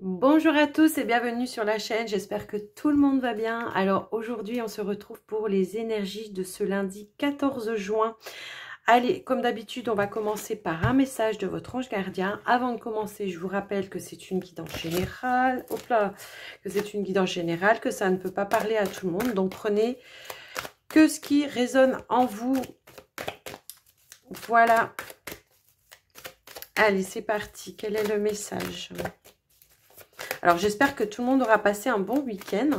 Bonjour à tous et bienvenue sur la chaîne, j'espère que tout le monde va bien. Alors aujourd'hui on se retrouve pour les énergies de ce lundi 14 juin. Allez, comme d'habitude on va commencer par un message de votre ange gardien. Avant de commencer, je vous rappelle que c'est une guidance générale, hop là, que c'est une guidance générale, que ça ne peut pas parler à tout le monde. Donc prenez que ce qui résonne en vous. Voilà. Allez, c'est parti. Quel est le message ? Alors, j'espère que tout le monde aura passé un bon week-end.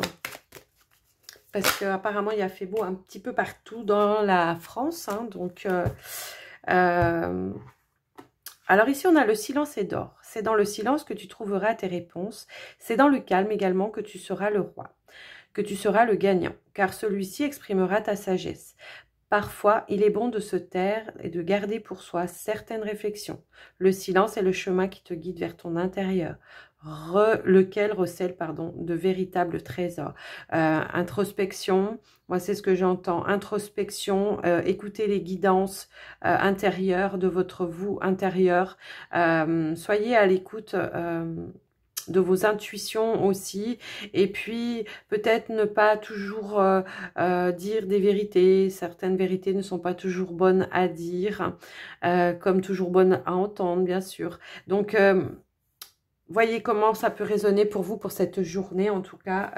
Parce qu'apparemment, il a fait beau un petit peu partout dans la France. Hein, donc, alors ici, on a le silence est d'or. C'est dans le silence que tu trouveras tes réponses. C'est dans le calme également que tu seras le roi. Que tu seras le gagnant. Car celui-ci exprimera ta sagesse. Parfois, il est bon de se taire et de garder pour soi certaines réflexions. Le silence est le chemin qui te guide vers ton intérieur, lequel recèle de véritables trésors. Introspection, moi c'est ce que j'entends, introspection, écoutez les guidances intérieures de votre vous intérieur, soyez à l'écoute de vos intuitions aussi, et puis peut-être ne pas toujours dire des vérités. Certaines vérités ne sont pas toujours bonnes à dire, comme toujours bonnes à entendre, bien sûr. Donc, voyez comment ça peut résonner pour vous pour cette journée, en tout cas,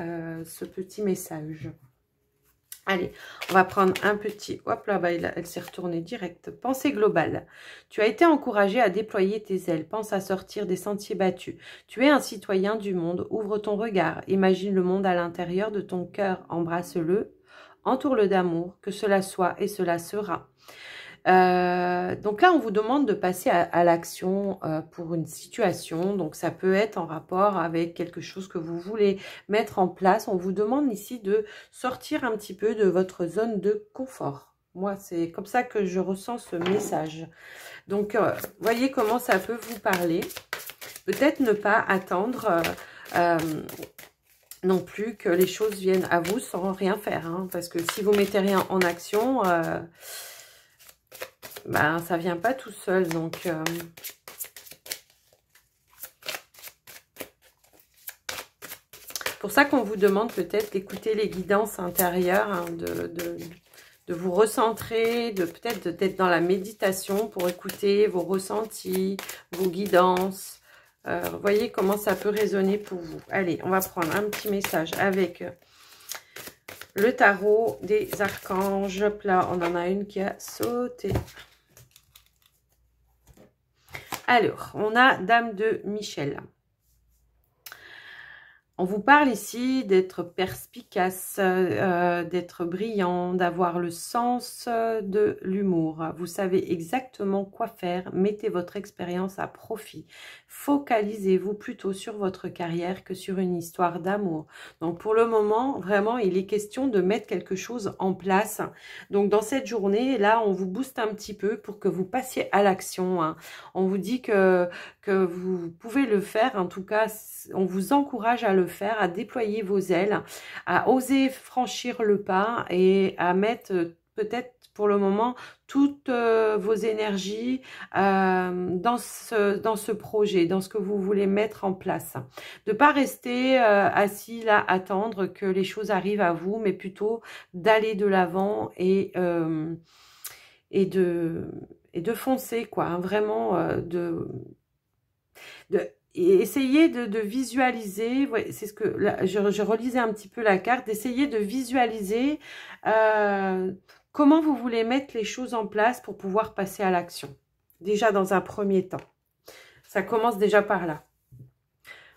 ce petit message. Allez, on va prendre un petit... Hop là, bah, elle s'est retournée direct. Pensée globale. Tu as été encouragé à déployer tes ailes. Pense à sortir des sentiers battus. Tu es un citoyen du monde. Ouvre ton regard. Imagine le monde à l'intérieur de ton cœur. Embrasse-le. Entoure-le d'amour. Que cela soit et cela sera. Donc là, on vous demande de passer à l'action pour une situation. Donc, ça peut être en rapport avec quelque chose que vous voulez mettre en place. On vous demande ici de sortir un petit peu de votre zone de confort. Moi, c'est comme ça que je ressens ce message. Donc, voyez comment ça peut vous parler. Peut-être ne pas attendre non plus que les choses viennent à vous sans rien faire. Hein, parce que si vous mettez rien en action... ben, ça vient pas tout seul, donc c'est pour ça qu'on vous demande peut-être d'écouter les guidances intérieures, hein, de vous recentrer, peut-être d'être dans la méditation pour écouter vos ressentis, vos guidances. Voyez comment ça peut résonner pour vous. Allez, on va prendre un petit message avec le tarot des archanges. Hop là, on en a une qui a sauté. Alors, on a Dame de Michel. On vous parle ici d'être perspicace, d'être brillant, d'avoir le sens de l'humour. Vous savez exactement quoi faire. Mettez votre expérience à profit. Focalisez-vous plutôt sur votre carrière que sur une histoire d'amour. Donc pour le moment, vraiment, il est question de mettre quelque chose en place. Donc dans cette journée, là, on vous booste un petit peu pour que vous passiez à l'action. Hein. On vous dit que vous pouvez le faire. En tout cas, on vous encourage à le faire, à déployer vos ailes, à oser franchir le pas et à mettre peut-être pour le moment toutes vos énergies dans ce projet, dans ce que vous voulez mettre en place. De ne pas rester assis là, attendre que les choses arrivent à vous, mais plutôt d'aller de l'avant et de foncer, quoi, hein, vraiment et essayez de visualiser, ouais, c'est ce que là, je relisais un petit peu la carte, d'essayer de visualiser comment vous voulez mettre les choses en place pour pouvoir passer à l'action. Déjà dans un premier temps. Ça commence déjà par là.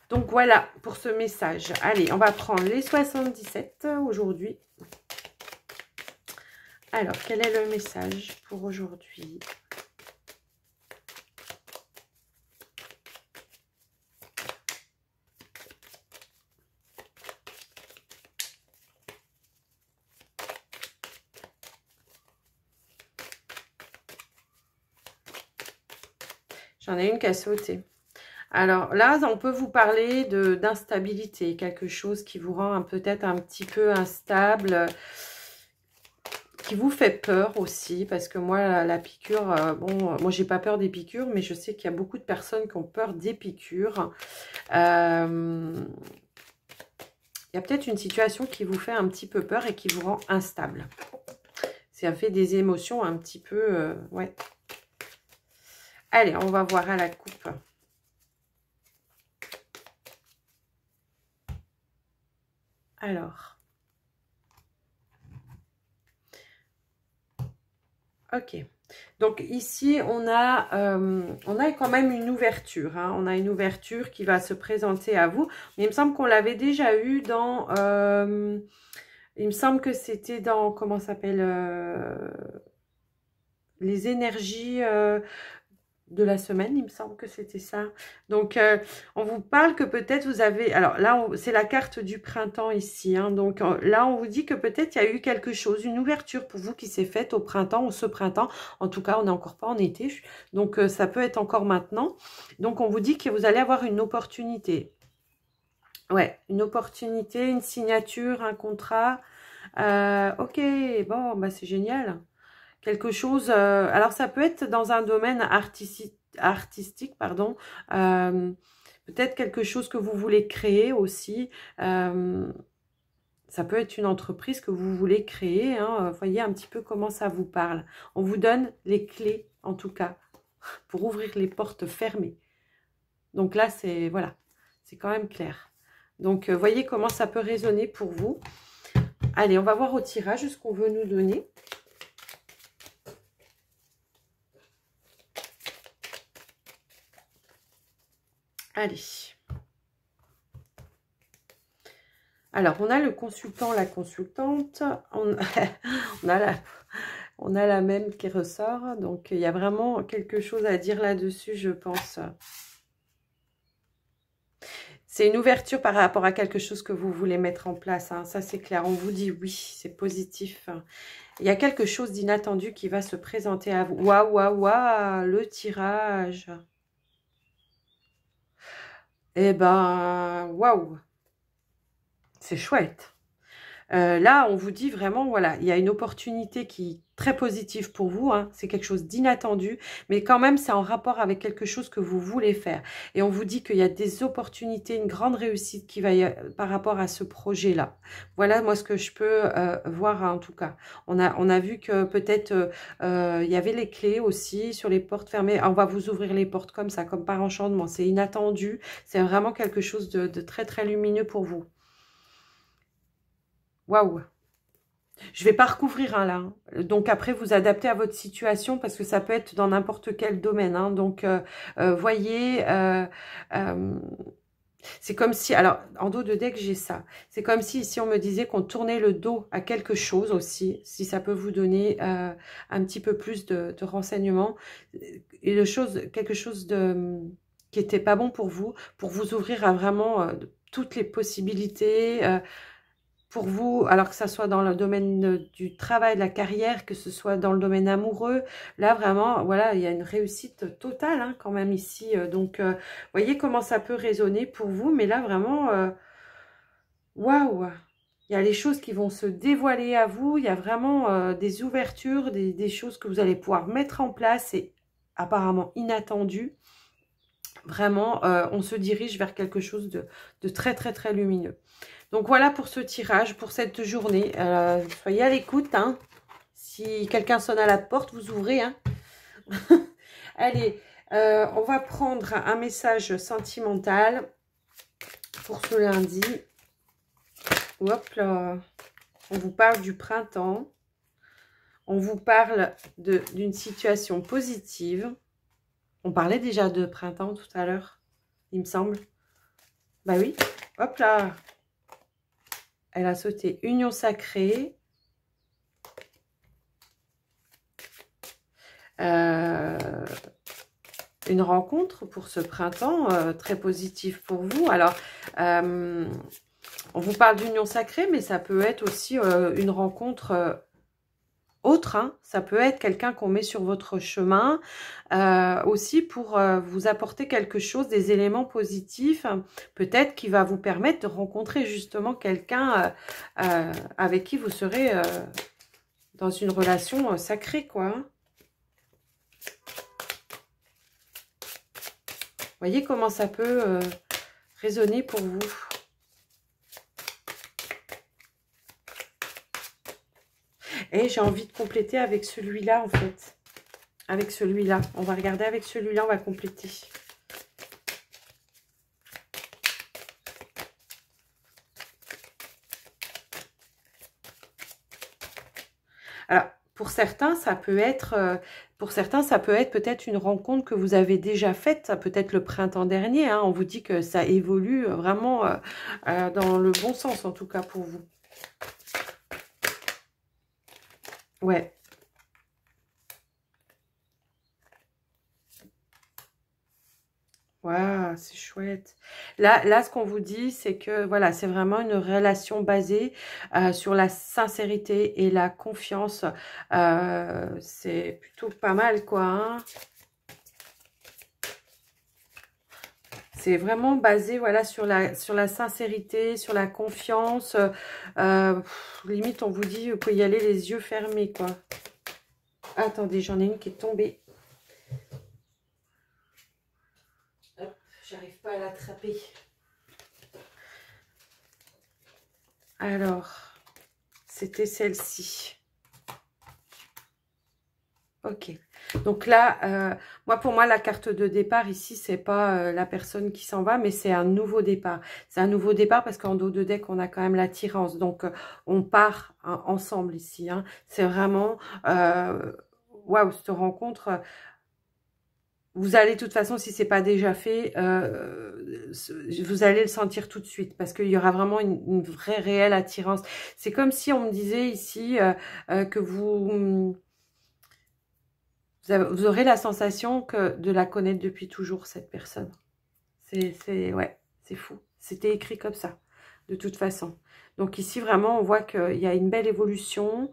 Donc voilà pour ce message. Allez, on va prendre les 77 aujourd'hui. Alors, quel est le message pour aujourd'hui ? J'en ai une qui a sauté. Alors là, on peut vous parler d'instabilité, quelque chose qui vous rend peut-être un petit peu instable. qui vous fait peur aussi, parce que moi, la piqûre, bon, moi, j'ai pas peur des piqûres, mais je sais qu'il y a beaucoup de personnes qui ont peur des piqûres. Il y a peut-être une situation qui vous fait un petit peu peur et qui vous rend instable. Ça fait des émotions un petit peu... ouais. Allez, on va voir à la coupe. Alors. Ok. Donc ici, on a quand même une ouverture. Hein. On a une ouverture qui va se présenter à vous. Mais il me semble qu'on l'avait déjà eu dans... il me semble que c'était dans... Comment ça s'appelle les énergies... de la semaine, il me semble que c'était ça. Donc, on vous parle que peut-être vous avez... Alors là, c'est la carte du printemps ici. Hein, donc là, on vous dit que peut-être il y a eu quelque chose, une ouverture pour vous qui s'est faite au printemps ou ce printemps. En tout cas, on n'est encore pas en été. Donc, ça peut être encore maintenant. Donc, on vous dit que vous allez avoir une opportunité. Ouais, une opportunité, une signature, un contrat. Ok, bon, bah c'est génial. Quelque chose, alors ça peut être dans un domaine artistique, pardon, peut-être quelque chose que vous voulez créer aussi, ça peut être une entreprise que vous voulez créer, hein, voyez un petit peu comment ça vous parle. On vous donne les clés, en tout cas, pour ouvrir les portes fermées. Donc là, c'est, voilà, c'est quand même clair. Donc, voyez comment ça peut résonner pour vous. Allez, on va voir au tirage ce qu'on veut nous donner. Allez. Alors, on a le consultant, la consultante. On a la même qui ressort. Donc, il y a vraiment quelque chose à dire là-dessus, je pense. C'est une ouverture par rapport à quelque chose que vous voulez mettre en place. Hein. Ça, c'est clair. On vous dit oui, c'est positif. Il y a quelque chose d'inattendu qui va se présenter à vous. Waouh, waouh, waouh, le tirage. Eh ben, waouh, c'est chouette. Là, on vous dit vraiment, voilà, il y a une opportunité qui est très positive pour vous. Hein, c'est quelque chose d'inattendu, mais quand même, c'est en rapport avec quelque chose que vous voulez faire. Et on vous dit qu'il y a des opportunités, une grande réussite qui va par rapport à ce projet-là. Voilà, moi, ce que je peux voir, en tout cas. On a vu que peut-être il y avait les clés aussi sur les portes fermées. On va vous ouvrir les portes comme ça, comme par enchantement. C'est inattendu. C'est vraiment quelque chose de très, très lumineux pour vous. Waouh! Je vais pas recouvrir un là. Hein. Donc après, vous adaptez à votre situation parce que ça peut être dans n'importe quel domaine. Hein. Donc, voyez, c'est comme si... Alors, en dos de deck, j'ai ça. C'est comme si ici, on me disait qu'on tournait le dos à quelque chose aussi. Si ça peut vous donner un petit peu plus de renseignements. Et quelque chose qui était pas bon pour vous ouvrir à vraiment toutes les possibilités... pour vous, alors que ça soit dans le domaine du travail, de la carrière, que ce soit dans le domaine amoureux, là vraiment, voilà, il y a une réussite totale hein, quand même ici. Donc, voyez comment ça peut résonner pour vous, mais là vraiment, waouh, il y a les choses qui vont se dévoiler à vous, il y a vraiment des ouvertures, des choses que vous allez pouvoir mettre en place et apparemment inattendues. Vraiment, on se dirige vers quelque chose de très, très, très lumineux. Donc, voilà pour ce tirage, pour cette journée. Soyez à l'écoute. Hein. Si quelqu'un sonne à la porte, vous ouvrez. Hein. Allez, on va prendre un message sentimental pour ce lundi. Hop là. On vous parle du printemps. On vous parle d'une situation positive. On parlait déjà de printemps tout à l'heure, il me semble. Bah oui, hop là. Elle a sauté union sacrée. Une rencontre pour ce printemps, très positif pour vous. Alors, on vous parle d'union sacrée, mais ça peut être aussi une rencontre autre, hein. Ça peut être quelqu'un qu'on met sur votre chemin aussi pour vous apporter quelque chose, des éléments positifs, peut-être qui va vous permettre de rencontrer justement quelqu'un avec qui vous serez dans une relation sacrée, quoi. Hein. Voyez comment ça peut résonner pour vous. Et j'ai envie de compléter avec celui-là, en fait. Avec celui-là. On va regarder avec celui-là, on va compléter. Alors, pour certains, ça peut être peut-être une rencontre que vous avez déjà faite, peut-être le printemps dernier. Hein. On vous dit que ça évolue vraiment dans le bon sens, en tout cas pour vous. Ouais. Waouh, c'est chouette. Là, ce qu'on vous dit, c'est que voilà, c'est vraiment une relation basée sur la sincérité et la confiance. C'est plutôt pas mal, quoi. Hein. C'est vraiment basé, voilà, sur la sincérité, sur la confiance. Limite, on vous dit, vous pouvez y aller les yeux fermés, quoi. Attendez, j'en ai une qui est tombée. J'arrive pas à l'attraper. Alors, c'était celle-ci. Ok. Donc là, pour moi, la carte de départ ici, c'est pas la personne qui s'en va, mais c'est un nouveau départ. C'est un nouveau départ parce qu'en dos de deck, on a quand même l'attirance. Donc, on part hein, ensemble ici. Hein. C'est vraiment... Waouh, cette rencontre... Vous allez, de toute façon, si c'est pas déjà fait, vous allez le sentir tout de suite parce qu'il y aura vraiment une vraie, réelle attirance. C'est comme si on me disait ici que vous aurez la sensation de la connaître depuis toujours, cette personne. Ouais, c'est fou. C'était écrit comme ça, de toute façon. Donc ici, vraiment, on voit qu'il y a une belle évolution.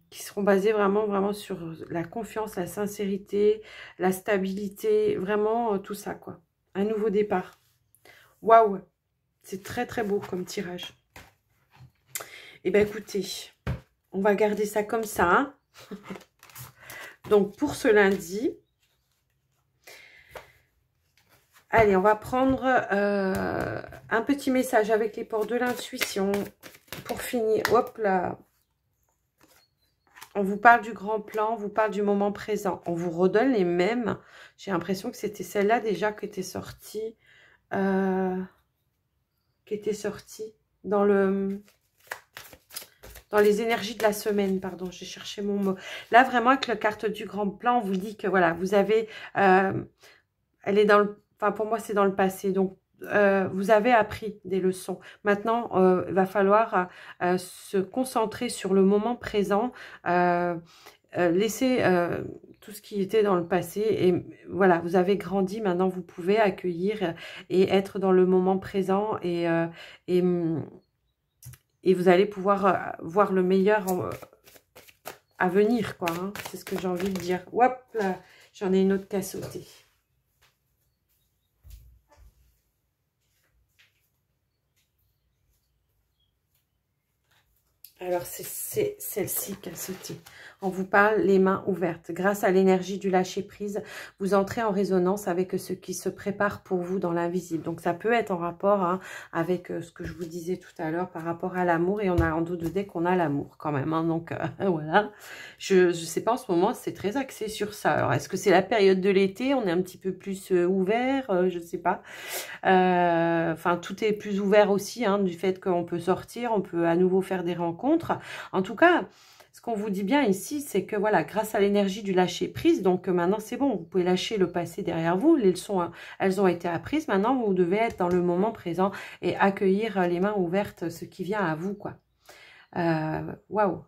Qui seront basés vraiment sur la confiance, la sincérité, la stabilité, vraiment tout ça, quoi. Un nouveau départ. Waouh, c'est très, très beau comme tirage. Eh bien, écoutez, on va garder ça comme ça. Hein. Donc, pour ce lundi, allez, on va prendre un petit message avec les ports de l'intuition pour finir. Hop là. On vous parle du grand plan, on vous parle du moment présent. On vous redonne les mêmes. J'ai l'impression que c'était celle-là déjà qui était sortie. Dans les énergies de la semaine. Pardon, j'ai cherché mon mot. Là, vraiment, avec la carte du grand plan, on vous dit que voilà, vous avez... elle est dans le... Enfin, pour moi, c'est dans le passé. Donc, vous avez appris des leçons. Maintenant, il va falloir se concentrer sur le moment présent, laisser tout ce qui était dans le passé. Et voilà, vous avez grandi. Maintenant, vous pouvez accueillir et être dans le moment présent et vous allez pouvoir voir le meilleur à venir, quoi. Hein. C'est ce que j'ai envie de dire. Hop là, j'en ai une autre qu'à sauter. Alors, c'est celle-ci qui a sauté. On vous parle les mains ouvertes. Grâce à l'énergie du lâcher-prise, vous entrez en résonance avec ce qui se prépare pour vous dans l'invisible. Donc, ça peut être en rapport hein, avec ce que je vous disais tout à l'heure par rapport à l'amour. Et on a en dos de deck, on a l'amour quand même. Hein, donc, voilà. Je sais pas, en ce moment, c'est très axé sur ça. Alors, est-ce que c'est la période de l'été? On est un petit peu plus ouvert, je sais pas. Enfin, tout est plus ouvert aussi, hein, du fait qu'on peut sortir, on peut à nouveau faire des rencontres. En tout cas, ce qu'on vous dit bien ici, c'est que voilà, grâce à l'énergie du lâcher-prise, donc maintenant c'est bon, vous pouvez lâcher le passé derrière vous, les leçons, hein, elles ont été apprises, maintenant vous devez être dans le moment présent et accueillir les mains ouvertes ce qui vient à vous, quoi. Waouh!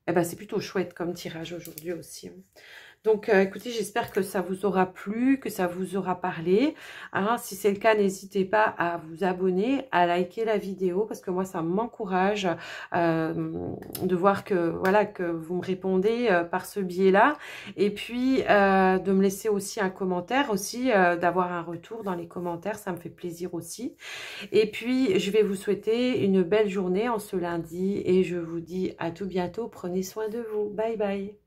Eh ben, c'est plutôt chouette comme tirage aujourd'hui aussi. Hein. Donc, écoutez, j'espère que ça vous aura plu, que ça vous aura parlé. Hein, si c'est le cas, n'hésitez pas à vous abonner, à liker la vidéo, parce que moi, ça m'encourage de voir que, voilà, que vous me répondez par ce biais-là. Et puis, de me laisser aussi un commentaire, aussi d'avoir un retour dans les commentaires, ça me fait plaisir aussi. Et puis, je vais vous souhaiter une belle journée en ce lundi et je vous dis à tout bientôt. Prenez soin de vous. Bye bye.